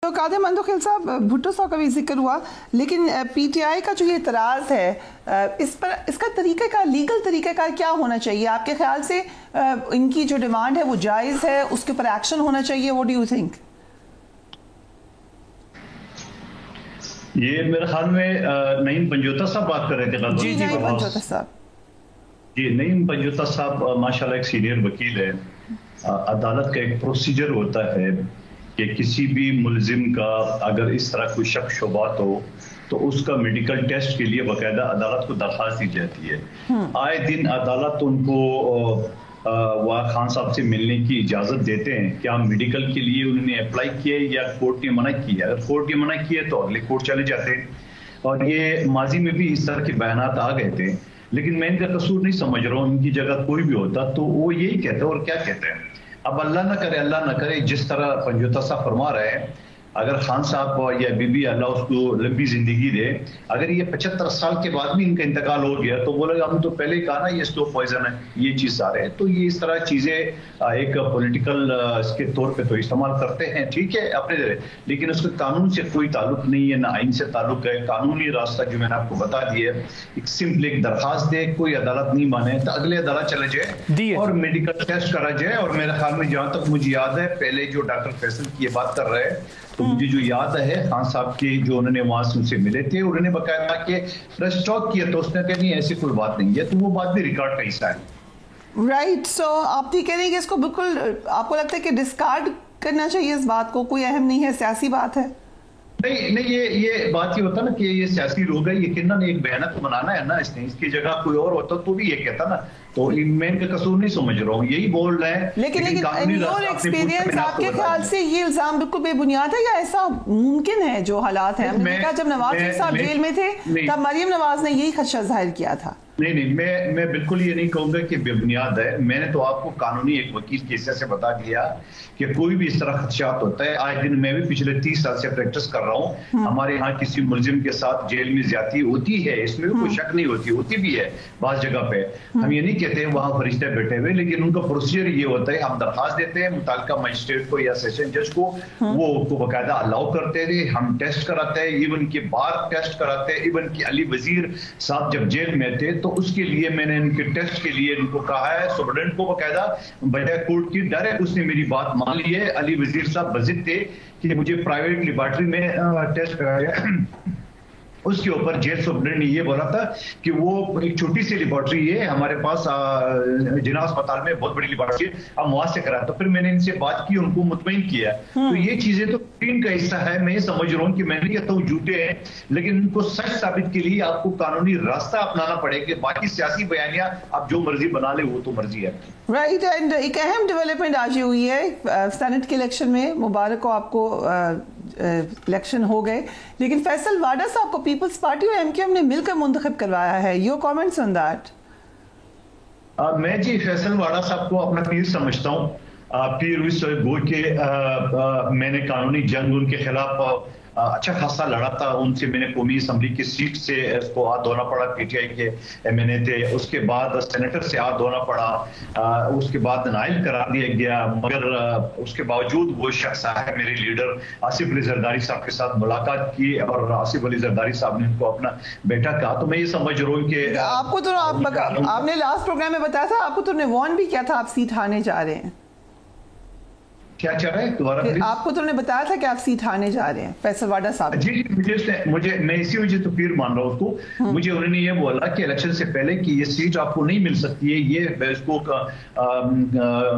तो कादिर मंदोखिल साहब, भुट्टो साहब का भी जिक्र हुआ, लेकिन पीटीआई का जो ये इतराज़ है इस पर, इसका तरीक़ाकार, लीगल तरीक़ाकार क्या होना चाहिए आपके ख्याल से? इनकी जो डिमांड है वो जायज़ है, उसके ऊपर एक्शन होना चाहिए? What do you think? ये मेरे ख्याल में नईम पंजोता साहब बात कर रहे थे। जी नईम पंजोता साहब। जी, नईम पंजोता साहब माशाल्लाह एक सीनियर वकील है। अदालत का एक प्रोसीजर होता है कि किसी भी मुलजिम का अगर इस तरह कोई शक शुबात हो तो उसका मेडिकल टेस्ट के लिए बाकायदा अदालत को दरख्वास्त दी जाती है। आए दिन अदालत उनको वाह खान साहब से मिलने की इजाज़त देते हैं कि हम मेडिकल के लिए उन्होंने अप्लाई किया या कोर्ट ने मना किया। अगर कोर्ट ने मना किया तो अगले कोर्ट चले जाते हैं, और ये माजी में भी इस तरह के बयानात आ गए थे। लेकिन मैं इनका कसूर नहीं समझ रहा हूँ, इनकी जगह कोई भी होता तो वो यही कहते और क्या कहते हैं। अब अल्लाह ना करे जिस तरह पंजोता साहब फरमा रहे हैं, अगर खान साहब या बीबी अल्लाह उसको लंबी जिंदगी दे, अगर ये 75 साल के बाद भी इनका इंतकाल हो गया तो बोलेगा हम तो पहले ही कहा ना ये स्लो पॉइजन है, ये चीज सारे हैं। तो ये इस तरह चीजें एक पॉलिटिकल इसके तौर पे तो इस्तेमाल करते हैं, ठीक है अपने, लेकिन उसके कानून से कोई ताल्लुक नहीं है, ना आइन से ताल्लुक है। कानूनी रास्ता जो मैंने आपको बता दिया है, एक सिंपल एक दरखास्त दे, कोई अदालत नहीं माने तो अगले अदालत चले जाए और मेडिकल टेस्ट करा जाए। और मेरे ख्याल में जहां तक मुझे याद है, पहले जो डॉक्टर फैसल की ये बात कर रहे हैं तो मुझे जो याद है खान साहब के जो उन्होंने वहां से उनसे मिले थे, उन्होंने बकायदा के प्रेस टॉक किया तो उसने कहा नहीं ऐसी कोई बात नहीं है, तो वो बात भी रिकॉर्ड का हिस्सा है। राइट, सो आप ये कह रहे हैं कि इसको बिल्कुल आपको लगता है कि डिस्कार्ड करना चाहिए, इस बात को कोई अहम नहीं है, सियासी बात है? नहीं, ये बात ये होता ना कि ये सियासी लोग है, ये किन्ना ने एक बयान तो बनाना है ना, इसने इसकी जगह कोई और होता तो भी ये कहता ना। तो मैं इनका कसूर नहीं समझ रहा हूँ, यही बोल रहे हैं। लेकिन योर एक्सपीरियंस आपके ख्याल से ये इल्जाम बिल्कुल बेबुनियाद है या ऐसा मुमकिन है जो हालात हैं? हमने देखा जब नवाज शरीफ साहब जेल में थे तब मरियम नवाज ने यही खदशा जाहिर किया था। नहीं, मैं बिल्कुल ये नहीं कहूंगा कि बेबुनियाद है। मैंने तो आपको कानूनी एक वकील के हिस्से से बता दिया कि कोई भी इस तरह खदशात होता है। आज दिन मैं भी पिछले 30 साल से प्रैक्टिस कर रहा हूँ। हमारे यहाँ किसी मुलजिम के साथ जेल में ज्यादती होती है, इसमें कोई शक नहीं होती भी है बाज जगह पे। हम ये नहीं कहते वहां फरिश्ते बैठे हुए, लेकिन उनका प्रोसीजर ये होता है, हम दरखास्त देते हैं मुताल्लिका मजिस्ट्रेट को या सेशन जज को, वो उसको बाकायदा अलाउ करते थे, हम टेस्ट कराते हैं, इवन के बार टेस्ट कराते हैं। इवन की अली वजीर साहब जब जेल में थे तो उसके लिए मैंने इनके टेस्ट के लिए इनको कहा है, सुप्रीडेंट को बाकायदा बजाय कोर्ट की, डायरेक्ट उसने मेरी बात मान ली है। अली वजीर साहब बजिद थे कि मुझे प्राइवेट लेबोरेटरी में टेस्ट कराया, उसके ऊपर जेल सुप्रीडेंट ने ये बोला था कि वो एक छोटी सी लेबोरेटरी है हमारे पास जिना अस्पताल में, बहुत बड़ी लेबोरेटरी है, हम वहां से कराए। तो फिर मैंने इनसे बात की, उनको मुतमईन किया। तो ये चीजें तो टीम का हिस्सा है। मैं समझ रहा हूँ कि मैं नहीं कहता हूँ झूठे हैं, लेकिन इनको सच साबित के लिए आपको कानूनी रास्ता अपनाना पड़ेगा। बाकी सियासी बयानियां आप जो मर्जी बना ले, वो तो मर्जी है। राइट, एंड एक अहम डेवलपमेंट आज हुई है सेनेट के इलेक्शन में, मुबारक हो आपको, इलेक्शन हो गए, लेकिन फैसल वाडा साहब को पीपल्स पार्टी और एमक्यूएम ने मिलकर मुंतखब करवाया है। Your comments on that? मैं जी फैसल वाडा साहब को अपना पीर समझता हूँ। पीर उस गो के मैंने कानूनी जंग उनके खिलाफ अच्छा खासा लड़ा था। उनसे मैंने कौमी असम्बली की सीट से इसको हाथ धोना पड़ा, पीटीआई के एमएनए थे। उसके बाद सेनेटर से हाथ धोना पड़ा, उसके बाद नाइल करार दिया गया, मगर उसके बावजूद वो शख्स है मेरे लीडर आसिफ अली जरदारी साहब के साथ मुलाकात की और आसिफ अली जरदारी साहब ने उनको अपना बेटा कहा। तो मैं ये समझ रहा हूँ कि आपको तो आपने लास्ट प्रोग्राम में बताया था, आपको तो उन्होंने वार्न भी किया था आप सीट हारने जा रहे हैं। क्या चाह रहे हैं दोबारा? आपको तो उन्होंने बताया था कि आप सीट हारने जा रहे हैं फैसल वाडा साहब। जी, मुझे मैं इसी वजह तो पीर मान रहा हूँ उसको। मुझे उन्होंने ये बोला कि इलेक्शन से पहले कि ये सीट आपको नहीं मिल सकती है, ये इसको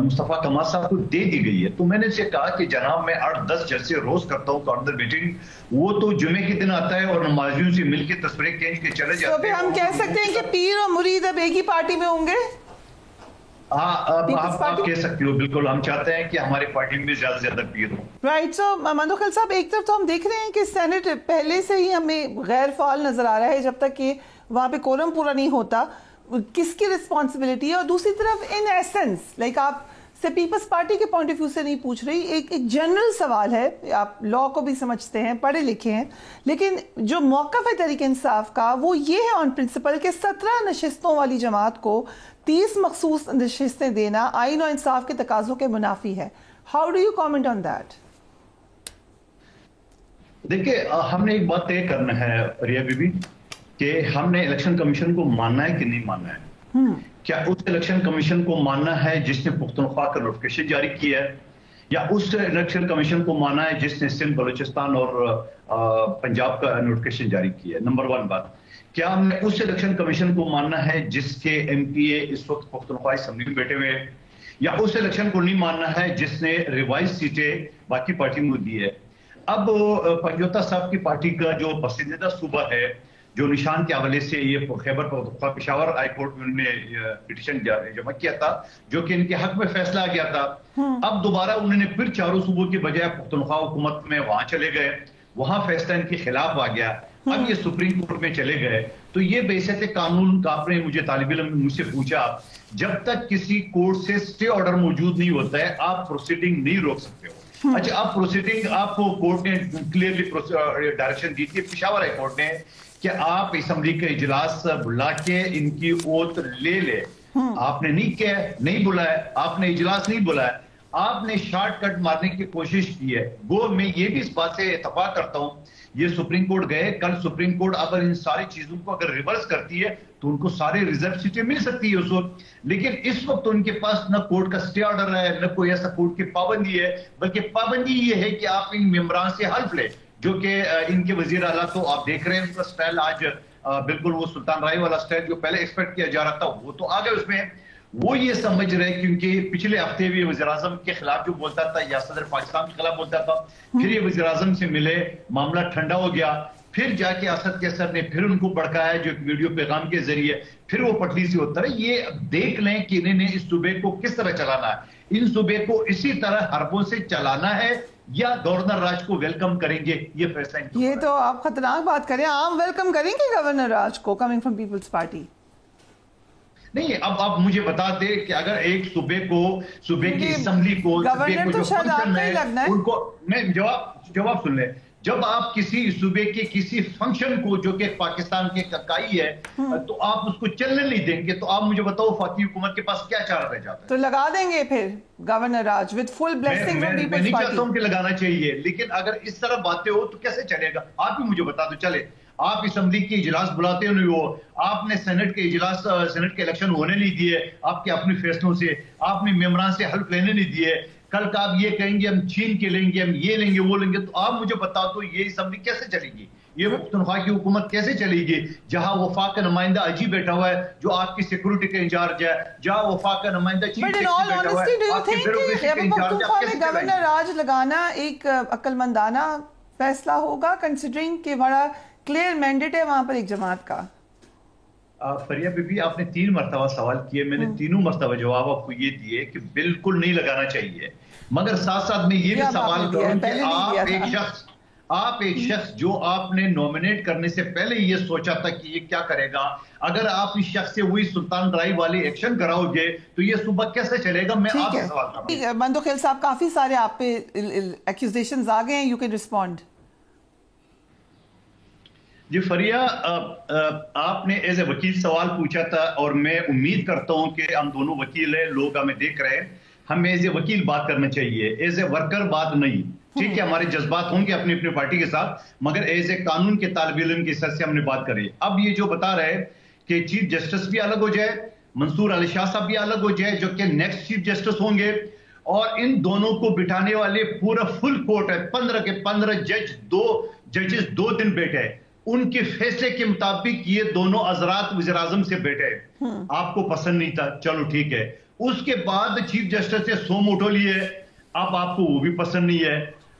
मुस्तफा कमाल साहब को दे दी गई है। तो मैंने इसे कहा कि जनाब मैं 8-10 जलसे रोज करता हूँ काउंटर मीटिंग, वो तो जुमे के दिन आता है और नमाजियों से मिलकर तस्वीरें खींच के चले जाते हैं। तो हम कह सकते हैं कि पीर और मुरीद अब एक ही पार्टी में होंगे? हाँ, अब आप कह सकते हो, बिल्कुल। हम चाहते हैं कि हमारी पार्टी में ज्यादा से ज्यादा पीर हो। राइट, सो मंदोखिल साहब, एक तरफ तो हम देख रहे हैं कि सेनेट पहले से ही हमें गैर फाल नजर आ रहा है जब तक कि वहां पे कोरम पूरा नहीं होता, किसकी रिस्पॉन्सिबिलिटी है? और दूसरी तरफ इन एसेंस लाइक आप से पीपल्स पार्टी के पॉइंट ऑफ व्यू से नहीं पूछ रही, एक जनरल सवाल है, आप लॉ को भी समझते हैं, पढ़े लिखे हैं, लेकिन जो मौक़िफ़ है तहरीक इंसाफ का वो ये है ऑन प्रिंसिपल के 17 नशिस्तों वाली जमात को 30 मखसूस नशिस्तें देना आइन और इंसाफ के तकाज़ों के मुनाफी है। How do you comment on that? देखिए, हमने एक बात तय करना है रिया बीबी, कि हमने इलेक्शन कमीशन को मानना है कि नहीं मानना है। क्या उस इलेक्शन कमीशन को मानना है जिसने पुख्तनख्वा का नोटिफिकेशन जारी किया है, या उस इलेक्शन कमीशन को माना है जिसने सिंध, बलूचिस्तान और पंजाब का नोटिफिकेशन जारी किया है? नंबर 1 बात, क्या हमने उस इलेक्शन कमीशन को मानना है जिसके एमपीए इस वक्त पुख्तनख्वा असेंबली में बैठे हुए हैं, या उस इलेक्शन को नहीं मानना है जिसने रिवाइज सीटें बाकी पार्टियों को दी है? अब पंजोता साहब की पार्टी का जो पसंदीदा सूबा है, जो निशान के हवाले से ये खैबर पख्तूनख्वा पेशावर हाई कोर्ट में उन्होंने पिटीशन जमा किया था, जो कि इनके हक में फैसला आ गया था। अब दोबारा उन्होंने फिर चारों सूबों की बजाय पख्तूनख्वा हुकूमत में वहां चले गए, वहां फैसला इनके खिलाफ आ गया, अब ये सुप्रीम कोर्ट में चले गए। तो ये बेहसियत कानून का, आपने मुझे तालिब इल्म मुझसे पूछा, जब तक किसी कोर्ट से स्टे ऑर्डर मौजूद नहीं होता है आप प्रोसीडिंग नहीं रोक सकते हो। अच्छा, अब प्रोसीडिंग आपको कोर्ट ने क्लियरली डायरेक्शन दी थी, पेशावर हाई कोर्ट ने, कि आप असेंबली का इजलास बुला के इनकी ओथ ले ले। आपने नहीं किया, नहीं बुलाया, आपने इजलास नहीं बुलाया, आपने शॉर्टकट मारने की कोशिश की है। गो मैं ये भी इस बात से इत्तेफाक करता हूं, ये सुप्रीम कोर्ट गए, कल सुप्रीम कोर्ट अगर इन सारी चीजों को अगर रिवर्स करती है तो उनको सारे रिजर्व सीटें मिल सकती है उस वक्त। लेकिन इस वक्त उनके पास न कोर्ट का स्टे ऑर्डर है, न कोई ऐसा कोर्ट की पाबंदी है, बल्कि पाबंदी ये है कि आप इन मेंबरान से हल्फ ले, जो कि इनके वजीर आला, तो आप देख रहे हैं उनका स्टाइल आज बिल्कुल वो सुल्तान राय वाला स्टाइल जो पहले एक्सपेक्ट किया जा रहा था वो तो आ गए उसमें। वो ये समझ रहे, क्योंकि पिछले हफ्ते भी वज़ीर आज़म के खिलाफ जो बोलता था या सदर पाकिस्तान के खिलाफ बोलता था, फिर ये वज़ीर आज़म से मिले, मामला ठंडा हो गया, फिर जाके असद कैसर ने फिर उनको भड़काया जो वीडियो पैगाम के जरिए, फिर वो पटली से उतरे। ये देख लें कि इन्होंने इस सूबे को किस तरह चलाना है। इन सूबे को इसी तरह हरबों से चलाना है या गवर्नर राज को वेलकम करेंगे, ये फैसला। ये तो आप खतरनाक बात करें, आम वेलकम करेंगे गवर्नर राज को कमिंग फ्रॉम पीपल्स पार्टी? नहीं, अब आप मुझे बता दे कि अगर एक सूबे की असेंबली को, गवर्नर तो शायद आपका ही लगना है, उनको नहीं, जवाब सुन ले। जब आप किसी सूबे के किसी फंक्शन को, जो कि पाकिस्तान के ककाई है, तो आप उसको चलने नहीं देंगे, तो आप मुझे बताओ वफाकी हुकूमत के पास क्या चारा रह जाता है? तो लगा देंगे फिर governor raj with full blessing from People's Party. मैं नहीं चाहता हूं कि लगाना चाहिए, लेकिन अगर इस तरह बातें हो तो कैसे चलेगा? आप ही मुझे बता दो। चले, आप असेंबली के इजलास बुलाते नहीं हो, आपने सेनेट के इजलास, सेनेट के इलेक्शन होने नहीं दिए आपके अपने फैसलों से, आपने मेंबरान से हल्फ लेने नहीं दिए, कल का आप ये कहेंगे हम छीन के लेंगे, हम ये लेंगे वो लेंगे, तो आप मुझे बताओ तो ये असेंबली कैसे चलेगी? ये पुख्तनख्वा की हुकूमत कैसे चलेगी जहां वफाक का नुमाइंदा अजीब बैठा हुआ है जो आपकी सिक्योरिटी का इंचार्ज है, जहां वफाक का नुमाइंदा गवर्नर राज लगाना एक अक्लमंदाना फैसला होगा, कंसिडरिंग कि बड़ा क्लियर मैंडेट है वहां पर एक जमात का? फरिया बीबी, आपने 3 मरतबा सवाल किए, मैंने तीनों मरतबा जवाब आपको ये दिए कि बिल्कुल नहीं लगाना चाहिए। मगर साथ साथ में ये भी सवाल करूं कि आप एक शख्स जो आपने नॉमिनेट करने से पहले ये सोचा था कि ये क्या करेगा, अगर आप इस शख्स से वही सुल्तान राय वाले एक्शन कराओगे तो ये सूबा कैसे चलेगा? मैं आपसे सवाल कर रहा हूं। मंदोखिल साहब, काफी सारे आप पे एक्यूजेशंस आ गए हैं, यू कैन रिस्पॉन्ड। जी फरिया, आपने एज ए वकील सवाल पूछा था और मैं उम्मीद करता हूं कि हम दोनों वकील हैं, लोग हमें देख रहे हैं, हमें एज ए वकील बात करना चाहिए, एज ए वर्कर बात नहीं। ठीक है, हमारे जज्बात होंगे अपनी अपनी पार्टी के साथ, मगर एज ए कानून के तालिब इल्म की सर से हमने बात करी। अब ये जो बता रहे कि चीफ जस्टिस भी अलग हो जाए, मंसूर अली शाह साहब भी अलग हो जाए जो कि नेक्स्ट चीफ जस्टिस होंगे, और इन दोनों को बिठाने वाले पूरा फुल कोर्ट है, 15 के 15 जज, 2 जजेस 2 दिन बैठे, उनके फैसले के मुताबिक ये दोनों हजरात वज़ीर आज़म से बैठे। आपको पसंद नहीं था, चलो ठीक है। उसके बाद चीफ जस्टिस से 100 मोटो लिए, अब आपको वो भी पसंद नहीं है।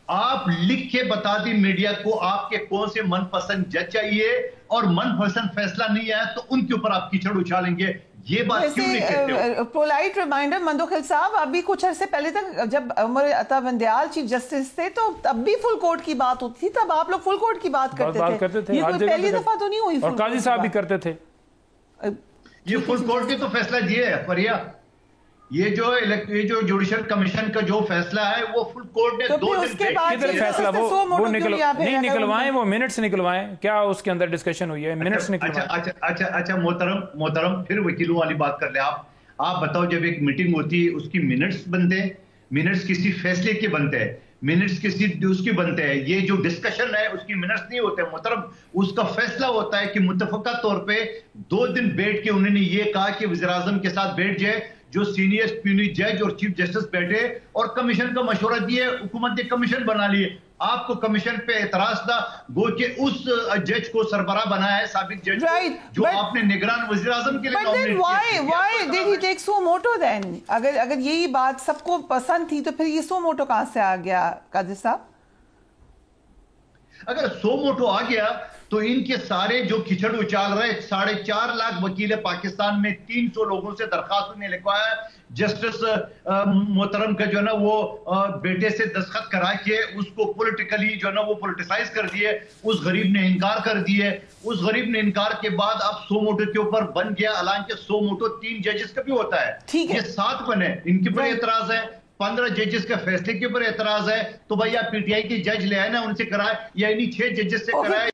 आप लिख के बता दी मीडिया को आपके कौन से मनपसंद जज चाहिए, और मनपसंद फैसला नहीं आया तो उनके ऊपर आप कीचड़ उछालेंगे। ये बात क्यों नहीं कहते हो? पोलाइट रिमाइंडर मंदोखिल साहब, अभी कुछ अरसे पहले तक जब उमर अता बंदयाल चीफ जस्टिस थे तो तब भी फुल कोर्ट की बात होती थी, तब आप लोग फुल कोर्ट की बात करते थे। ये कोई पहली दफा तो नहीं हुई, और काजी साहब भी करते थे। ये फुल कोर्ट के तो फैसला दिए है फरिया, ये जो जुडिशल कमीशन का जो फैसला है वो फुल कोर्ट ने 2 दिन किधर फैसला वो नहीं निकलवाएं, वो मिनट्स निकलवाएं, क्या उसके अंदर डिस्कशन हुई है? मिनट्स निकलवाएं। अच्छा मोहतरम, फिर वकीलों वाली बात कर ले। आप बताओ, जब एक मीटिंग होती है उसकी मिनट्स बनते हैं, मिनट्स किसी फैसले के बनते हैं, मिनट्स किसी उसकी बनते हैं, ये जो डिस्कशन है उसकी मिनट्स नहीं होते मोहतरम, उसका फैसला होता है कि मुत्तफका तौर पे 2 दिन बैठ के उन्होंने ये कहा कि वज़ीर-ए-आज़म के साथ बैठ जाए, जो सीनियर प्यूनी जज और चीफ जस्टिस बैठे और कमीशन का मशवरा दिए, हुकूमत ने कमीशन बना लिए। आपको कमीशन पे एतराज था, गो के उस जज को सरबराह बनाया है, साबिक जज जो आपने निगरान वज़ीर-ए-आज़म के लिए नॉमिनेट किया। Why did he take suo moto then? अगर यही बात सबको पसंद थी तो फिर ये suo moto कहां से आ गया कादिर साहब? अगर suo moto आ गया तो इनके सारे जो खिचड़ उछाल रहे 4.5 लाख वकील पाकिस्तान में 300 लोगों से दरखास्त ने लिखवाया, जस्टिस मोहतरम का जो है ना वो बेटे से दस्तखत करा के उसको पॉलिटिकली जो है ना वो पॉलिटिसाइज कर दिए, उस गरीब ने इनकार कर दिए, उस गरीब ने इनकार के बाद अब suo moto के ऊपर बन गया, हालांकि suo moto 3 जजेस का भी होता है, ये 7 बने, इनके ऊपर एतराज है, 15 जजेस के फैसले के ऊपर एतराज है, तो भैया पीटीआई के जज ले आए ना, उनसे कराए या इन्हीं 6 जजेस से कराए।